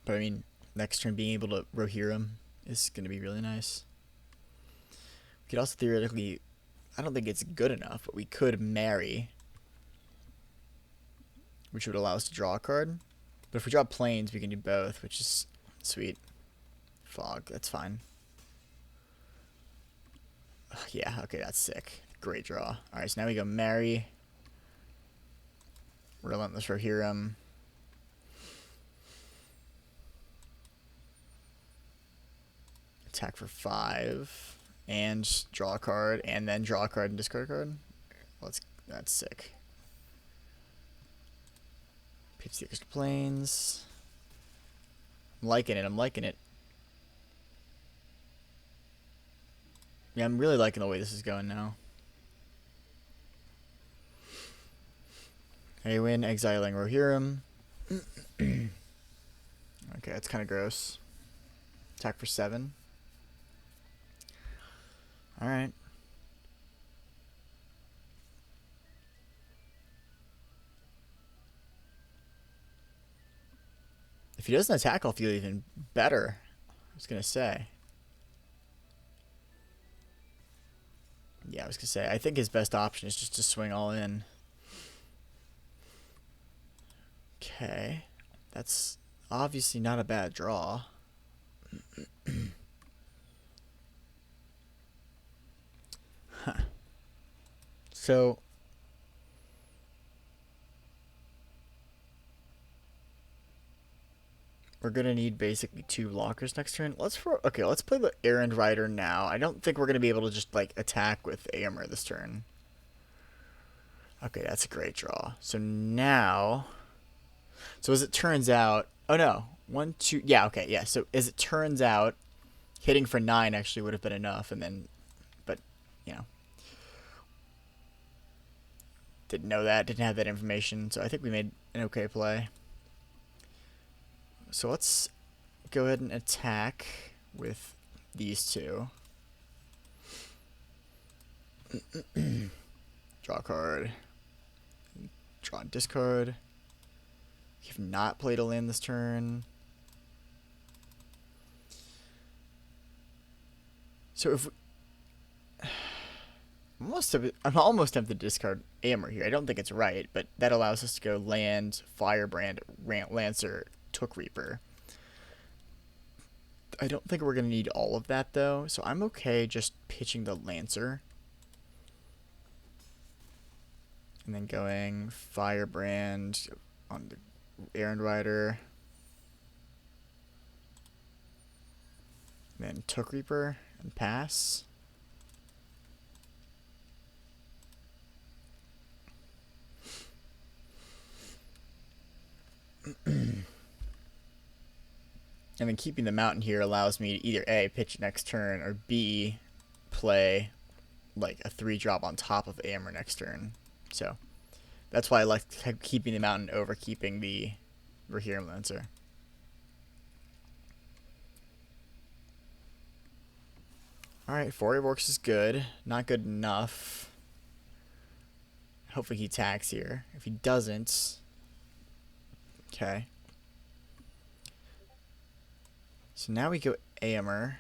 But I mean, next turn being able to Rohirrim is going to be really nice. We could also theoretically, I don't think it's good enough, but we could marry, which would allow us to draw a card. But if we draw planes, we can do both, which is sweet. Fog, that's fine. Yeah, okay, that's sick. Great draw. Alright, so now we go marry. Relentless Rohirrim. Attack for 5. And draw a card. And then draw a card and discard a card. That's sick. Pitch the extra planes. I'm liking it. I'm liking it. Yeah, I'm really liking the way this is going now. I win, exiling Rohirrim. Okay, that's kind of gross. Attack for 7. Alright. If he doesn't attack, I'll feel even better. I was going to say. Yeah, I was going to say, I think his best option is just to swing all in. Okay. That's obviously not a bad draw. Huh. So... we're gonna need basically 2 blockers next turn. Let's play the Errand Rider now. I don't think we're gonna be able to just like attack with Aemir this turn. Okay, that's a great draw. So now, so as it turns out, oh no, 1, 2, yeah, okay, yeah. So as it turns out, hitting for 9 actually would have been enough, and then, but you know, didn't know that, didn't have that information. So I think we made an okay play. So let's go ahead and attack with these 2. Draw a card. Draw and discard. You've not played a land this turn. So if we... I'm almost tempted to discard Aemir here. I don't think it's right, but that allows us to go land, Firebrand, Lancer, Took Reaper. I don't think we're going to need all of that, though, so I'm okay just pitching the Lancer. And then going Firebrand on the Errand Rider. And then Took Reaper and pass. And then keeping the mountain here allows me to either A, pitch next turn, or B, play like a 3-drop on top of Amber next turn. So that's why I like keeping the mountain over keeping the Rohirrim Lancer. Alright, 4 Orcs is good. Not good enough. Hopefully he attacks here. If he doesn't... Okay. So now we go Aemir.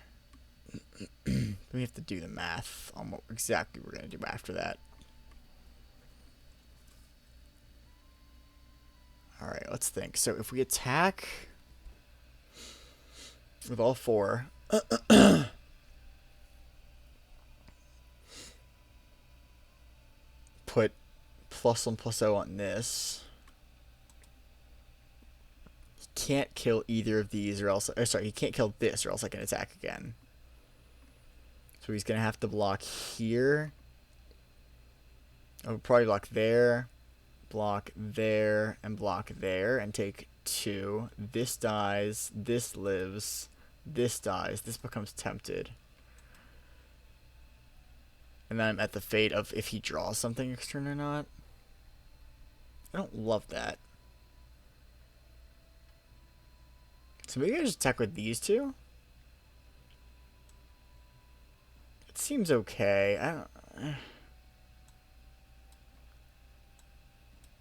We have to do the math on what exactly we're going to do after that. Alright, let's think. So if we attack with all 4... put +1/+0 on this. He can't kill either of these or else... sorry, he can't kill this or else I can attack again. So he's going to have to block here. I'll probably block there, and block there, and take 2. This dies, this lives, this dies, this becomes tempted. And then I'm at the fate of if he draws something next turn or not. I don't love that. So maybe I just attack with these 2? It seems okay. I don't...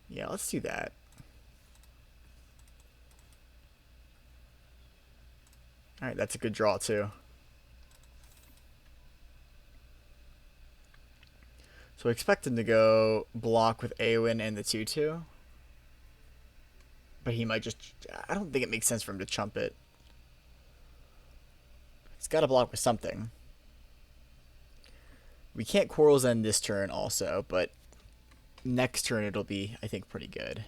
Yeah, let's do that. Alright, that's a good draw too. So I expect him to go block with Eowyn and the 2/2. But he might just... I don't think it makes sense for him to chump it. He's got to block with something. We can't Quarrel's End this turn also, but next turn it'll be, I think, pretty good.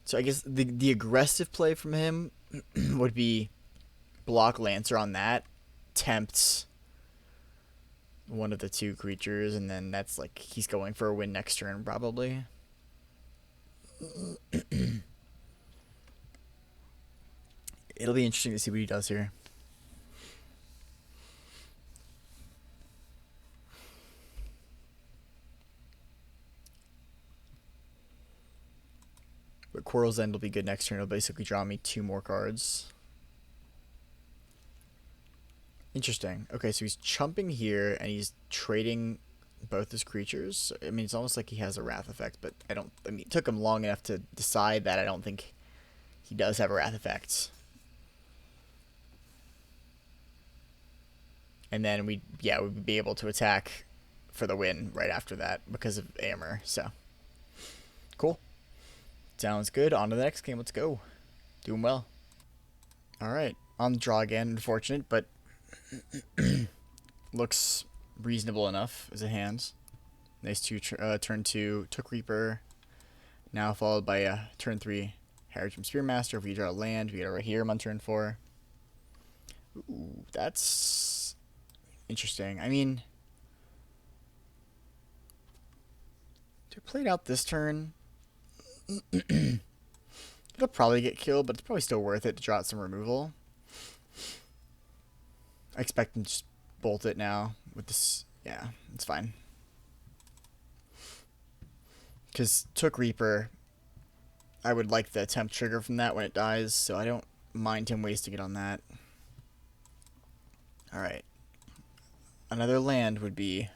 So I guess the aggressive play from him would be block Lancer on that, tempt one of the 2 creatures, and then that's like he's going for a win next turn probably. It'll be interesting to see what he does here. But Quarrel's End will be good next turn. It'll basically draw me 2 more cards. Interesting. Okay, so he's chumping here, and he's trading both his creatures. I mean, it's almost like he has a Wrath effect, but I mean, it took him long enough to decide that I don't think he does have a Wrath effect. And then we'd be able to attack for the win right after that because of Aemir. So, cool. Sounds good. On to the next game. Let's go. Doing well. Alright. On the draw again. Unfortunate, but looks reasonable enough as a hand. Nice turn 2 Took Reaper. Now followed by a turn 3 Harrowstrom Spearmaster. If we draw a land, we get a Rohirrim on turn 4. Ooh, that's interesting. I mean, to play it out this turn, it'll probably get killed, but it's probably still worth it to draw out some removal. I expect him to just bolt it now with this. Yeah, it's fine. Because Took Reaper, I would like the temp trigger from that when it dies, so I don't mind him wasting it on that. Alright. Another land would be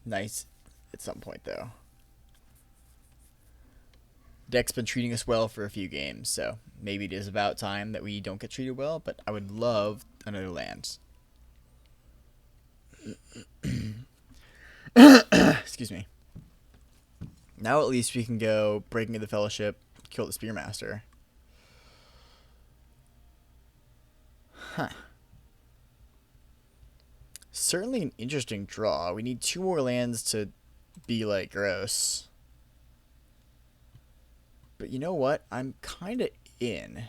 nice at some point, though. Deck's been treating us well for a few games, so maybe it is about time that we don't get treated well, but I would love another land. Excuse me. Now at least we can go Breaking of the Fellowship, kill the Spearmaster. Huh. Certainly an interesting draw. We need 2 more lands to be, like, gross. But you know what? I'm kind of in.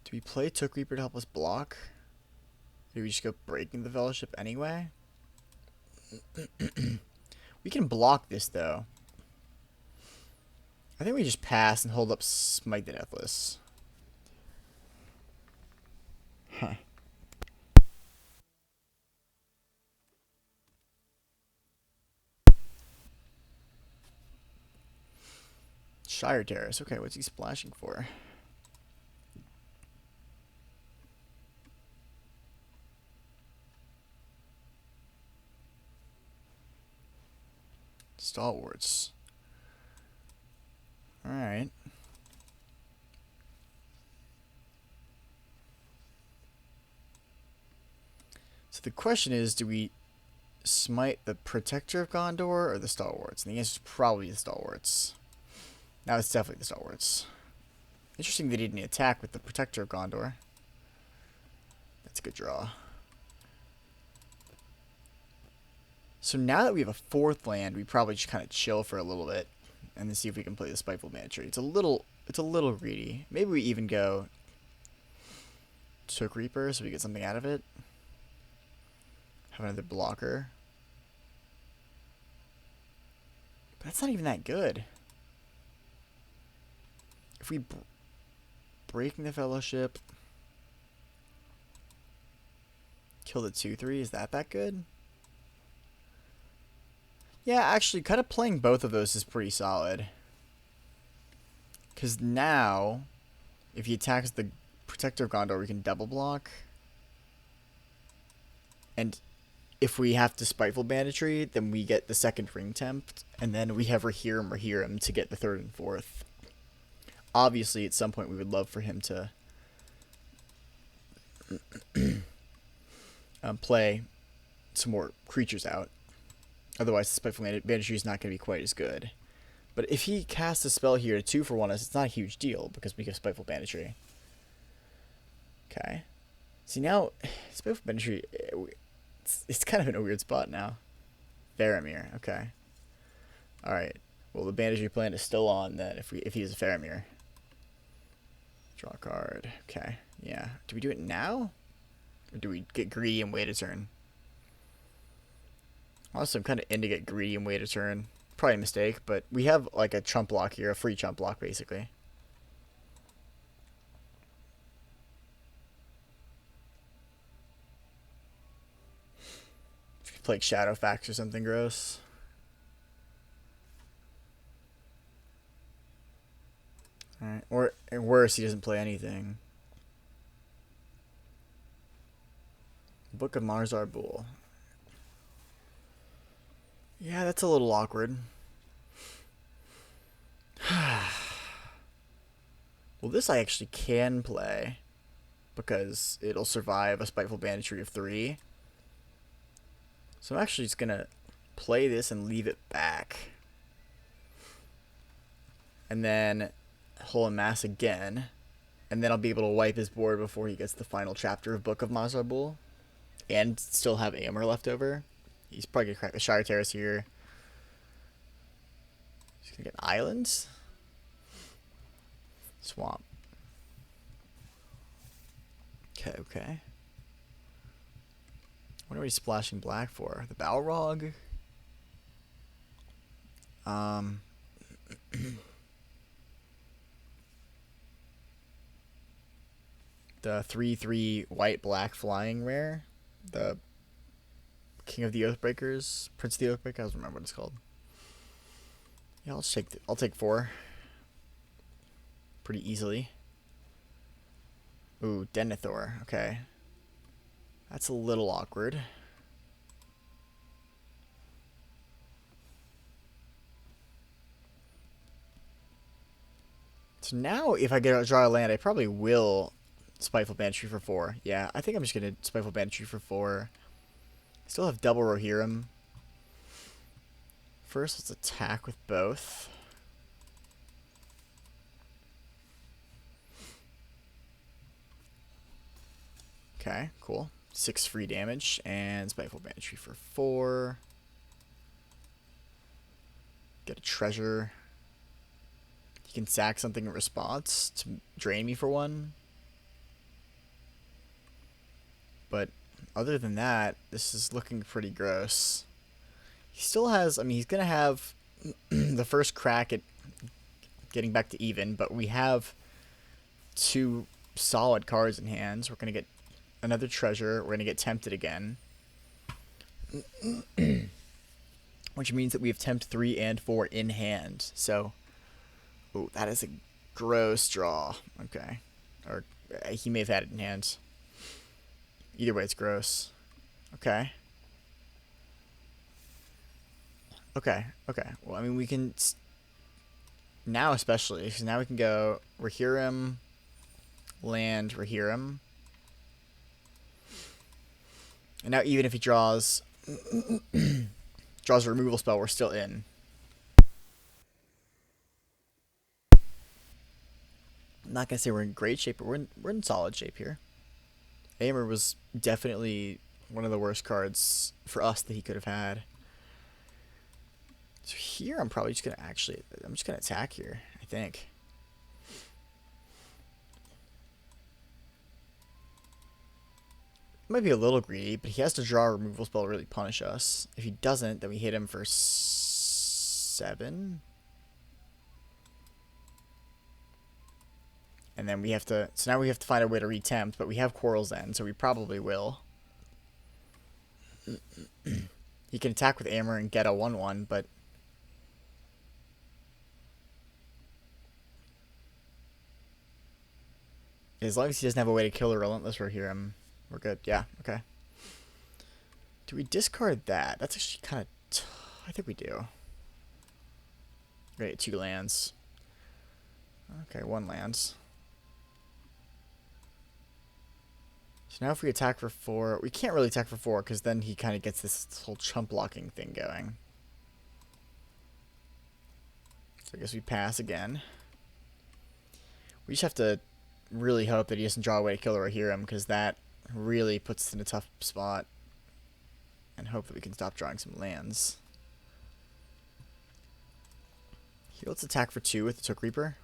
Do we play Took Reaper to help us block? Do we just go Breaking the Fellowship anyway? We can block this, though. I think we just pass and hold up Smite the Deathless. Huh. Shire Terrace. Okay, what's he splashing for? Stalwarts. Alright. So the question is, do we smite the Protector of Gondor or the Stalwarts? And the answer is probably the Stalwarts. Now it's definitely the Stalwarts. Interesting they didn't attack with the Protector of Gondor. That's a good draw. So now that we have a fourth land, we probably just kind of chill for a little bit and then see if we can play the Spiteful Banditry. It's a little greedy. Maybe we even go Took Reaper so we get something out of it. Have another blocker. But that's not even that good. If we Breaking the Fellowship, kill the 2/3, is that good? Yeah, actually, kind of playing both of those is pretty solid. Because now, if he attacks the Protector of Gondor, we can double block. And if we have to Spiteful Banditry, then we get the second Ring Temp, and then we have Rahiram to get the third and fourth. Obviously, at some point, we would love for him to play some more creatures out. Otherwise, the Spiteful Banditry is not going to be quite as good. But if he casts a spell here to 2-for-1 us, it's not a huge deal because we get Spiteful Banditry. Okay. See, now, Spiteful Banditry, it's kind of in a weird spot now. Faramir, okay. Alright. Well, the Banditry plan is still on then if he is a Faramir. Draw a card. Okay. Yeah. Do we do it now? Or do we get greedy and wait a turn? Also, I'm kind of in to get greedy and wait a turn. Probably a mistake, but we have like a chump block here, a free chump block basically. Play like Shadowfax or something gross. Alright, or worse, he doesn't play anything. Book of Marzar Bull. Yeah, that's a little awkward. Well, this I actually can play because it'll survive a Spiteful Banditry of 3. So I'm actually just gonna play this and leave it back. And then Hull and Mass again. And then I'll be able to wipe his board before he gets the final chapter of Book of Mazar Bull. And still have Amor left over. He's probably gonna crack the Shire Terrace here. He's gonna get islands. Swamp. Okay, okay. What are we splashing black for? The Balrog? The 3/3 white-black flying rare. The King of the Oathbreakers. Prince of the Oathbreakers. I don't remember what it's called. Yeah, I'll take 4. Pretty easily. Ooh, Denethor. Okay. That's a little awkward. So now, if I draw a land, I probably will Spiteful Banditry for 4. Yeah, I think I'm just going to Spiteful Banditry for 4. Still have double Rohirrim. First, let's attack with both. Okay, cool. 6 free damage, and Spiteful Banditry for 4. Get a treasure. You can sack something in response to drain me for 1. But other than that, this is looking pretty gross. He still has, I mean, he's going to have the first crack at getting back to even, but we have 2 solid cards in hands. We're going to get another treasure. We're going to get tempted again. Which means that we have tempt 3 and 4 in hand. So, ooh, that is a gross draw. Okay. Or he may have had it in hand. Either way, it's gross. Okay. Okay. Well, I mean, we can... Now especially, because now we can go Rohirrim, land Rohirrim. And now even if he draws a removal spell, we're still in. I'm not going to say we're in great shape, but we're in solid shape here. Aimer was definitely one of the worst cards for us that he could have had. So here I'm probably just going to I'm just going to attack here, I think. Might be a little greedy, but he has to draw a removal spell to really punish us. If he doesn't, then we hit him for 7. And then we have to... So now we have to find a way to retempt, but we have Quarrel's End, so we probably will. He can attack with Aimer and get a 1/1, but... As long as he doesn't have a way to kill the Relentless Rohirrim, we're good. Yeah, okay. Do we discard that? That's actually kind of... I think we do. We're gonna get 2 lands. Okay, 1 lands. So now if we attack for 4... We can't really attack for 4, because then he kind of gets this whole chump blocking thing going. So I guess we pass again. We just have to really hope that he doesn't draw a way to kill the Rohirrim, because that really puts us in a tough spot. And hope that we can stop drawing some lands. Here, let's attack for 2 with the Took Reaper.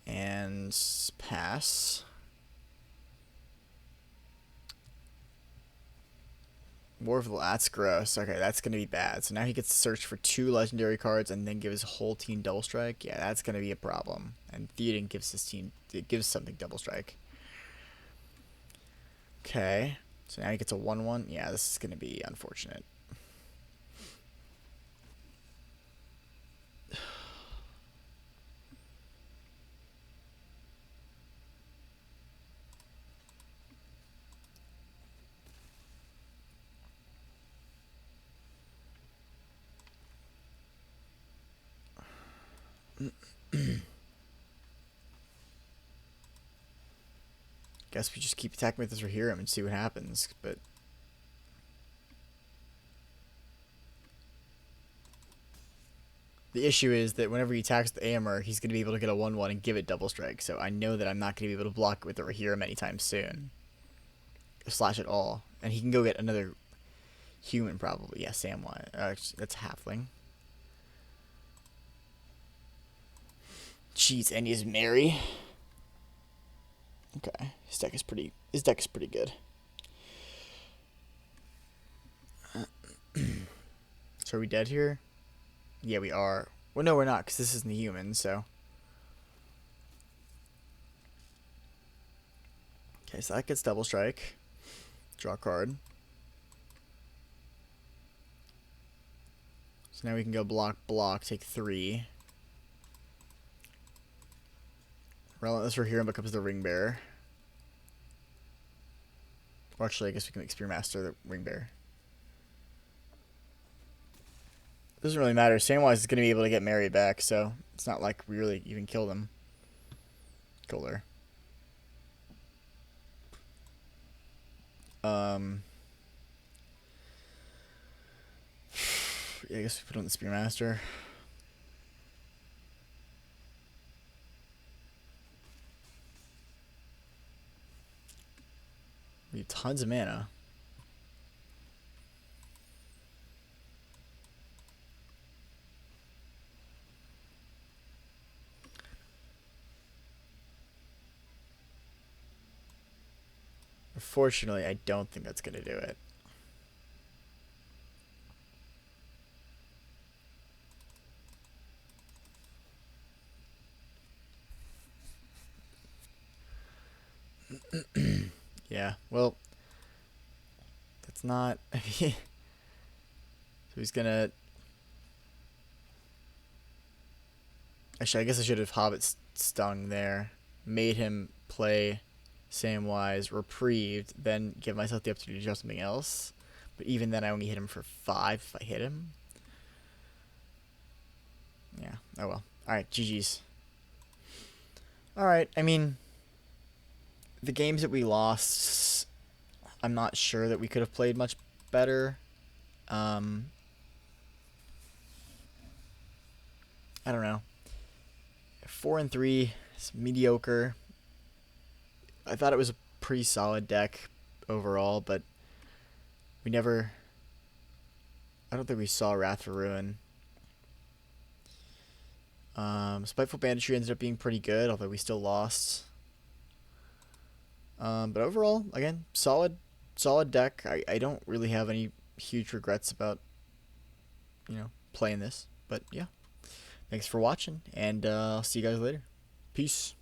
And pass. Warville, that's gross. Okay, that's going to be bad. So now he gets to search for 2 legendary cards and then give his whole team double strike. Yeah, that's going to be a problem. And Theoden gives his team... It gives something double strike. Okay. So now he gets a 1/1. Yeah, this is going to be unfortunate. Guess we just keep attacking with this Rohirrim and see what happens, but... The issue is that whenever he attacks the Aimer, he's going to be able to get a 1/1 and give it double strike, so I know that I'm not going to be able to block it with the Rohirrim anytime soon. Slash at all. And he can go get another human, probably. Yeah, Samwise. That's Halfling. Jeez, and he's Mary. Okay, his deck is pretty good. So are we dead here? Yeah, we are. Well, no, we're not, because this isn't the human, so... Okay, so that gets double strike. Draw a card. So now we can go block, take 3. Relentless Rohirrim becomes the Ring Bearer. Or actually, I guess we can make Spearmaster the Ring Bearer. Doesn't really matter. Samwise is going to be able to get Mary back, so it's not like we really even kill them. Kill her. Yeah, I guess we put on the Spearmaster. We have tons of mana. Unfortunately, I don't think that's going to do it. Yeah, well, that's not. I mean, so he's gonna. Actually, I guess I should have Hobbit stung there. Made him play Samwise, reprieved, then give myself the opportunity to do something else. But even then, I only hit him for 5 if I hit him. Yeah, oh well. Alright, GG's. Alright, I mean, the games that we lost, I'm not sure that we could have played much better. Um, I don't know. 4-3 is mediocre. I thought it was a pretty solid deck overall, but we never. I don't think we saw Wrath for Ruin. Spiteful Banditry ended up being pretty good, although we still lost. But overall, again, solid deck. I don't really have any huge regrets about playing this. But yeah, thanks for watching, and I'll see you guys later. Peace.